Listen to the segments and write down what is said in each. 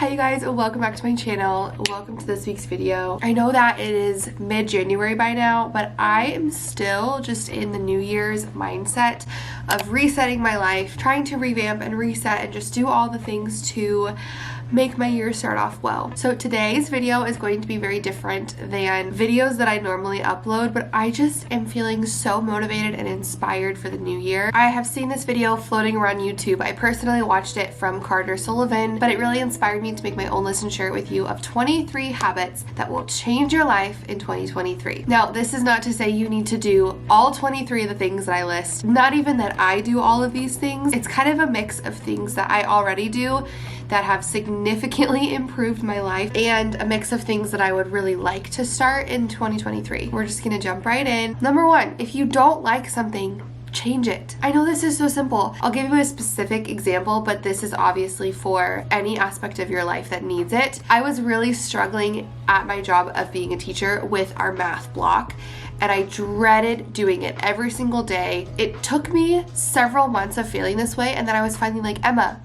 Hi you guys, welcome back to my channel. Welcome to this week's video. I know that it is mid-January by now, but I am still just in the New Year's mindset of resetting my life, trying to revamp and reset and just do all the things to make my year start off well. So today's video is going to be very different than videos that I normally upload, but I just am feeling so motivated and inspired for the new year. I have seen this video floating around YouTube. I personally watched it from Carter Sullivan, but it really inspired me to make my own list and share it with you of 23 habits that will change your life in 2023. Now, this is not to say you need to do all 23 of the things that I list. Not even that I do all of these things. It's kind of a mix of things that I already do that have significantly improved my life and a mix of things that I would really like to start in 2023. We're just gonna jump right in. Number one, if you don't like something, change it. I know this is so simple. I'll give you a specific example, but this is obviously for any aspect of your life that needs it. I was really struggling at my job of being a teacher with our math block, and I dreaded doing it every single day. It took me several months of feeling this way, and then I was finally like, Emma,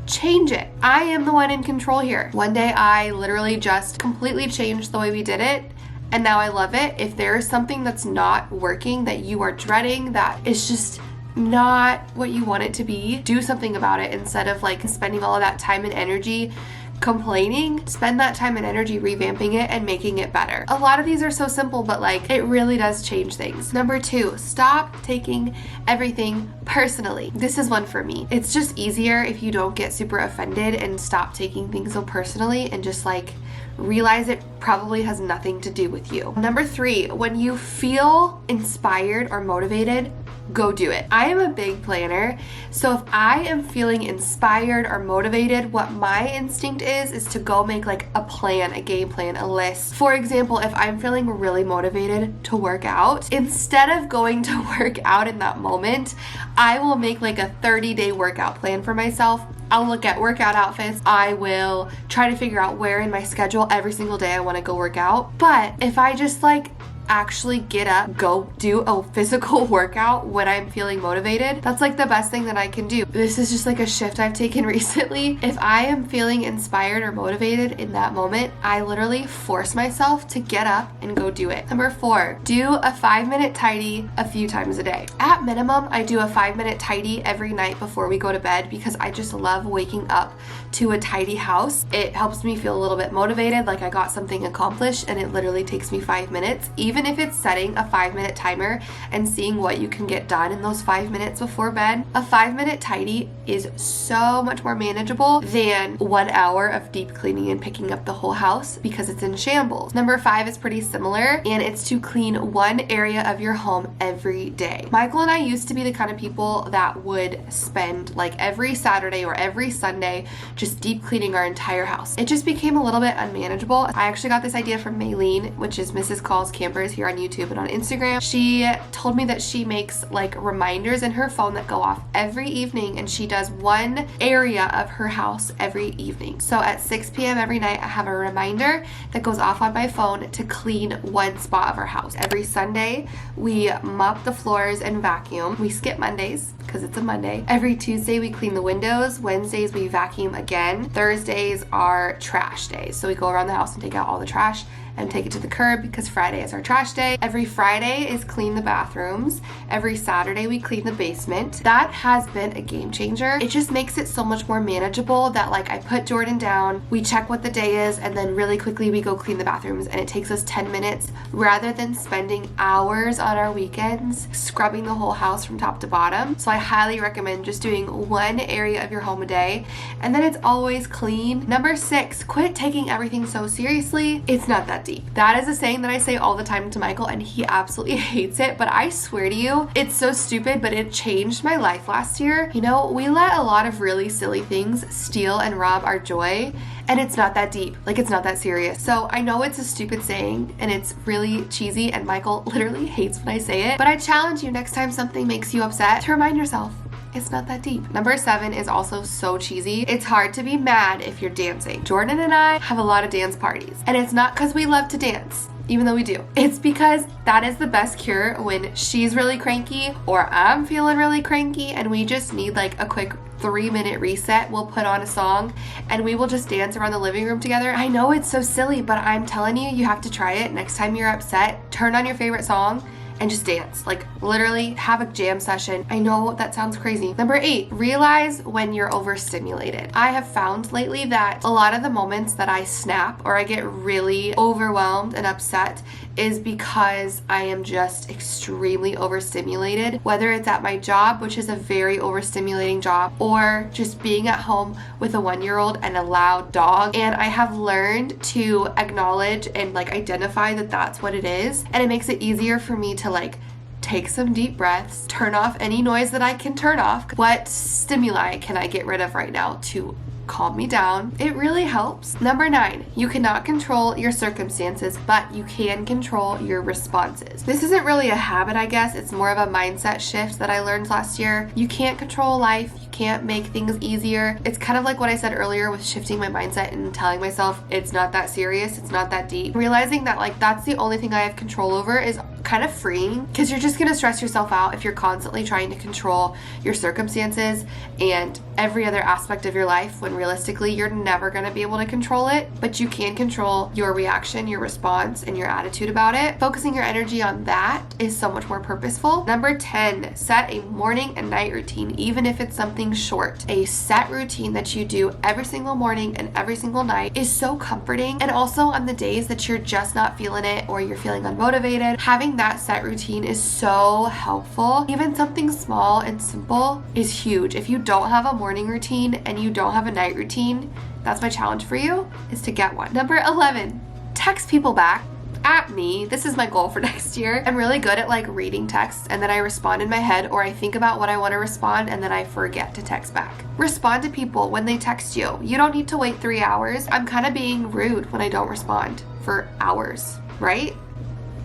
change it. I am the one in control here. One day I literally just completely changed the way we did it, and now I love it. If there is something that's not working, that you are dreading, that is just not what you want it to be, do something about it instead of like spending all of that time and energy complaining. Spend that time and energy revamping it and making it better. A lot of these are so simple, but like it really does change things. Number two, stop taking everything personally. This is one for me. It's just easier if you don't get super offended and stop taking things so personally and just like realize it probably has nothing to do with you. Number three, when you feel inspired or motivated, go do it. I am a big planner, so if I am feeling inspired or motivated, what my instinct is to go make like a plan, a game plan, a list. For example, if I'm feeling really motivated to work out, instead of going to work out in that moment, I will make like a 30-day workout plan for myself. I'll look at workout outfits. I will try to figure out where in my schedule every single day I want to go work out. But if I just like actually get up, go do a physical workout when I'm feeling motivated, that's like the best thing that I can do. This is just like a shift I've taken recently. If I am feeling inspired or motivated in that moment, I literally force myself to get up and go do it. Number four, do a 5-minute tidy a few times a day. At minimum, I do a 5-minute tidy every night before we go to bed because I just love waking up to a tidy house. It helps me feel a little bit motivated, like I got something accomplished, and it literally takes me 5 minutes. Even if it's setting a 5-minute timer and seeing what you can get done in those 5 minutes before bed, a 5-minute tidy is so much more manageable than 1 hour of deep cleaning and picking up the whole house because it's in shambles. Number five is pretty similar, and it's to clean one area of your home every day. Michael and I used to be the kind of people that would spend like every Saturday or every Sunday just deep cleaning our entire house. It just became a little bit unmanageable. I actually got this idea from Maylene, which is Mrs. Calls Campers here on YouTube and on Instagram. She told me that she makes like reminders in her phone that go off every evening, and she does one area of her house every evening. So at 6 p.m. every night, I have a reminder that goes off on my phone to clean one spot of our house. Every Sunday, we mop the floors and vacuum. We skip Mondays because it's a Monday. Every Tuesday, we clean the windows. Wednesdays, we vacuum again. Thursdays are trash days. So we go around the house and take out all the trash and take it to the curb because Friday is our trash day. Every Friday is clean the bathrooms. Every Saturday we clean the basement. That has been a game changer. It just makes it so much more manageable that like I put Jordan down, we check what the day is, and then really quickly we go clean the bathrooms, and it takes us 10 minutes rather than spending hours on our weekends scrubbing the whole house from top to bottom. So I highly recommend just doing one area of your home a day, and then it's always clean. Number six, quit taking everything so seriously. It's not that deep. That is a saying that I say all the time to Michael, and he absolutely hates it, but I swear to you, it's so stupid, but it changed my life last year. You know, we let a lot of really silly things steal and rob our joy, and it's not that deep. Like, it's not that serious. So I know it's a stupid saying, and it's really cheesy, and Michael literally hates when I say it, but I challenge you next time something makes you upset to remind yourself, it's not that deep. Number seven is also so cheesy. It's hard to be mad if you're dancing. Jordan and I have a lot of dance parties, and it's not because we love to dance. even though we do. It's because that is the best cure when she's really cranky or I'm feeling really cranky and we just need like a quick 3-minute reset. We'll put on a song and we will just dance around the living room together. I know it's so silly, but I'm telling you, you have to try it. Next time you're upset, turn on your favorite song and just dance. Like literally have a jam session. I know that sounds crazy. Number 8, realize when you're overstimulated. I have found lately that a lot of the moments that I snap or I get really overwhelmed and upset is because I am just extremely overstimulated, whether it's at my job, which is a very overstimulating job, or just being at home with a 1-year-old and a loud dog. And I have learned to acknowledge and like identify that that's what it is. And it makes it easier for me to like take some deep breaths, turn off any noise that I can turn off. What stimuli can I get rid of right now to calm me down? It really helps. Number 9, you cannot control your circumstances, but you can control your responses. This isn't really a habit, I guess. It's more of a mindset shift that I learned last year. You can't control life. You can't make things easier. It's kind of like what I said earlier with shifting my mindset and telling myself it's not that serious, it's not that deep. Realizing that like that's the only thing I have control over is kind of freeing, because you're just going to stress yourself out if you're constantly trying to control your circumstances and every other aspect of your life, when realistically you're never going to be able to control it. But you can control your reaction, your response, and your attitude about it. Focusing your energy on that is so much more purposeful. Number 10, set a morning and night routine, even if it's something short. A set routine that you do every single morning and every single night is so comforting. And also on the days that you're just not feeling it or you're feeling unmotivated, having that set routine is so helpful. Even something small and simple is huge. If you don't have a morning routine and you don't have a night routine, that's my challenge for you, is to get one. Number 11, text people back. At me, this is my goal for next year. I'm really good at like reading texts and then I respond in my head, or I think about what I want to respond and then I forget to text back. Respond to people when they text you. You don't need to wait 3 hours. I'm kind of being rude when I don't respond for hours, right?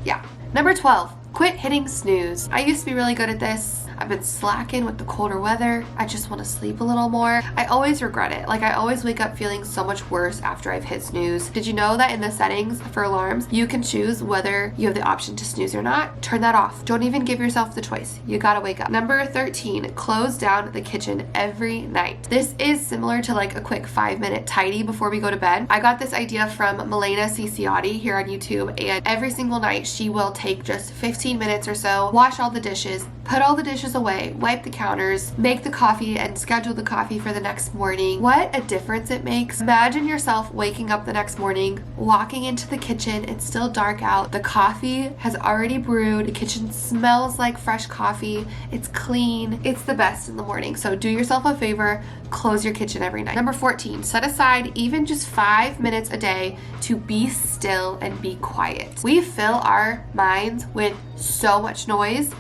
Yeah. Number 12, quit hitting snooze. I used to be really good at this. I've been slacking with the colder weather. I just want to sleep a little more. I always regret it. Like I always wake up feeling so much worse after I've hit snooze. Did you know that in the settings for alarms, you can choose whether you have the option to snooze or not? Turn that off. Don't even give yourself the choice. You gotta wake up. Number 13, close down the kitchen every night. This is similar to like a quick 5-minute tidy before we go to bed. I got this idea from Milena Ciciotti here on YouTube, and every single night she will take just 15 minutes or so, wash all the dishes, put all the dishes away, wipe the counters, make the coffee, and schedule the coffee for the next morning. What a difference it makes. Imagine yourself waking up the next morning, walking into the kitchen, it's still dark out, the coffee has already brewed, the kitchen smells like fresh coffee, it's clean, it's the best in the morning. So do yourself a favor, close your kitchen every night. Number 14, set aside even just 5 minutes a day to be still and be quiet. We fill our minds with so much noise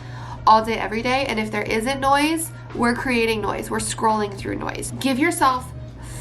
all day, every day, and if there isn't noise, we're creating noise. We're scrolling through noise. Give yourself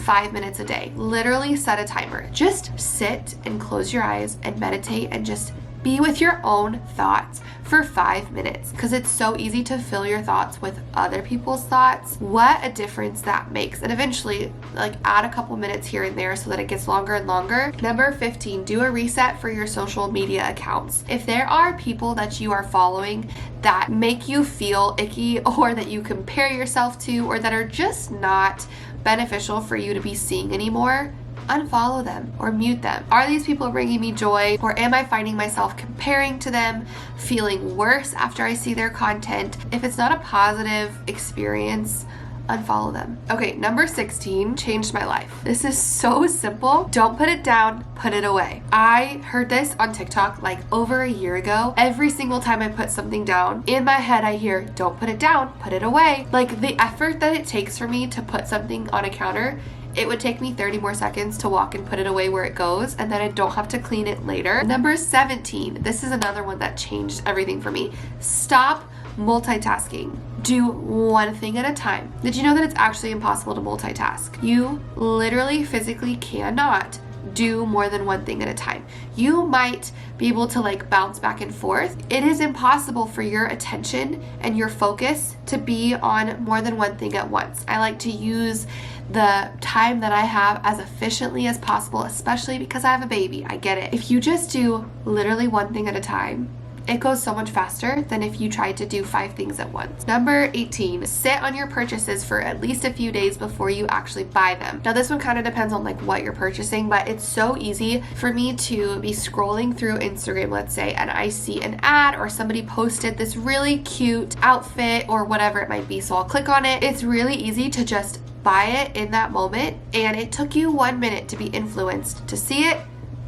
5 minutes a day. Literally set a timer. Just sit and close your eyes and meditate and just be with your own thoughts for 5 minutes, because it's so easy to fill your thoughts with other people's thoughts. What a difference that makes. And eventually like add a couple minutes here and there so that it gets longer and longer. Number 15, do a reset for your social media accounts. If there are people that you are following that make you feel icky, or that you compare yourself to, or that are just not beneficial for you to be seeing anymore, unfollow them or mute them. Are these people bringing me joy, or am I finding myself comparing to them, feeling worse after I see their content? If it's not a positive experience, unfollow them. Okay, number 16 changed my life. This is so simple. Don't put it down, put it away. I heard this on TikTok like over a year ago. Every single time I put something down, in my head I hear, don't put it down, put it away. Like the effort that it takes for me to put something on a counter, it would take me 30 more seconds to walk and put it away where it goes, and then I don't have to clean it later. Number 17, this is another one that changed everything for me. Stop multitasking. Do one thing at a time. Did you know that it's actually impossible to multitask? You literally physically cannot do more than one thing at a time. You might be able to like bounce back and forth. It is impossible for your attention and your focus to be on more than one thing at once. I like to use the time that I have as efficiently as possible, especially because I have a baby. I get it. If you just do literally one thing at a time, It goes so much faster than if you tried to do 5 things at once. Number 18, sit on your purchases for at least a few days before you actually buy them. Now this one kind of depends on like what you're purchasing, but it's so easy for me to be scrolling through Instagram, let's say, and I see an ad or somebody posted this really cute outfit or whatever it might be. So I'll click on it. It's really easy to just buy it in that moment, and it took you 1 minute to be influenced to see it,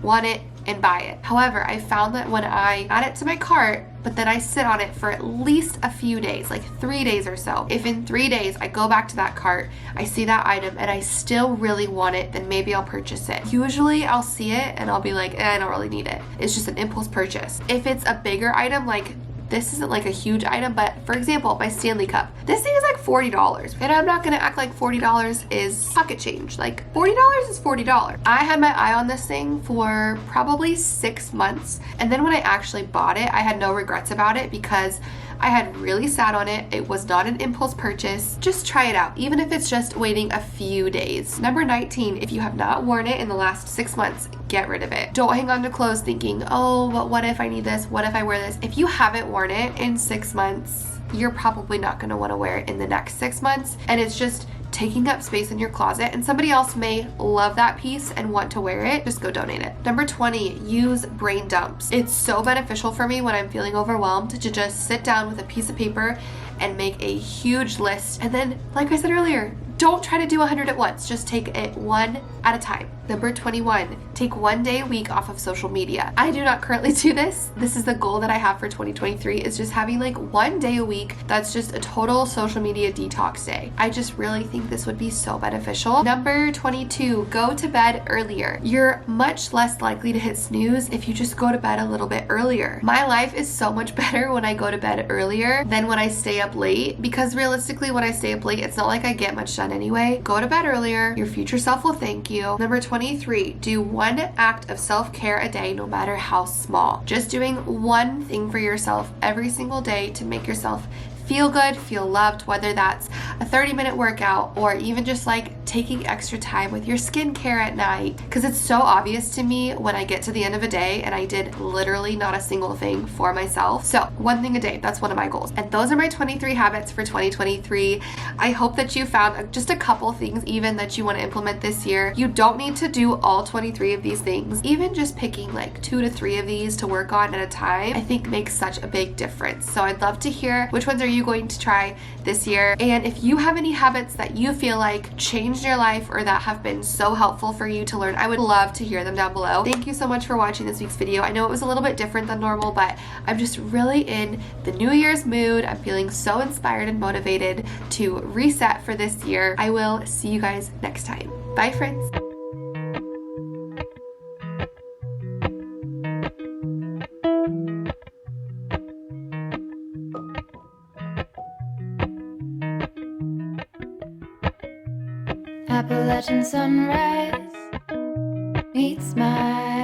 want it, and buy it. However, I found that when I add it to my cart, but then I sit on it for at least a few days, like 3 days or so. If in 3 days I go back to that cart, I see that item and I still really want it, then maybe I'll purchase it. Usually I'll see it and I'll be like, I don't really need it. It's just an impulse purchase. If it's a bigger item, like this isn't like a huge item, but for example, my Stanley Cup. This thing is like $40, and I'm not gonna act like $40 is pocket change. Like $40 is $40. I had my eye on this thing for probably 6 months, and then when I actually bought it, I had no regrets about it because I had really sat on it. It was not an impulse purchase. Just try it out, even if it's just waiting a few days. Number 19, if you have not worn it in the last 6 months, get rid of it. Don't hang on to clothes thinking, oh, but what if I need this? What if I wear this? If you haven't worn it in 6 months, you're probably not going to want to wear it in the next 6 months. And it's just taking up space in your closet, and somebody else may love that piece and want to wear it. Just go donate it. Number 20, use brain dumps. It's so beneficial for me when I'm feeling overwhelmed to just sit down with a piece of paper and make a huge list. And then, like I said earlier, don't try to do 100 at once. Just take it one at a time. Number 21, take 1 day a week off of social media. I do not currently do this. This is the goal that I have for 2023, is just having like 1 day a week that's just a total social media detox day. I just really think this would be so beneficial. Number 22, go to bed earlier. You're much less likely to hit snooze if you just go to bed a little bit earlier. My life is so much better when I go to bed earlier than when I stay up late, because realistically when I stay up late, it's not like I get much done anyway. Go to bed earlier. Your future self will thank you. Number 23, do 1 act of self-care a day, no matter how small. Just doing one thing for yourself every single day to make yourself feel good, feel loved, whether that's a 30-minute workout or even just like taking extra time with your skincare at night. Because it's so obvious to me when I get to the end of a day and I did literally not a single thing for myself. So 1 thing a day, that's one of my goals. And those are my 23 habits for 2023. I hope that you found just a couple things even that you want to implement this year. You don't need to do all 23 of these things. Even just picking like 2 to 3 of these to work on at a time, I think makes such a big difference. So I'd love to hear which ones are you going to try this year. And if you have any habits that you feel like changed your life or that have been so helpful for you to learn, I would love to hear them down below. Thank you so much for watching this week's video. I know it was a little bit different than normal, but I'm just really in the New Year's mood. I'm feeling so inspired and motivated to reset for this year. I will see you guys next time. Bye, friends. Appalachian sunrise meets my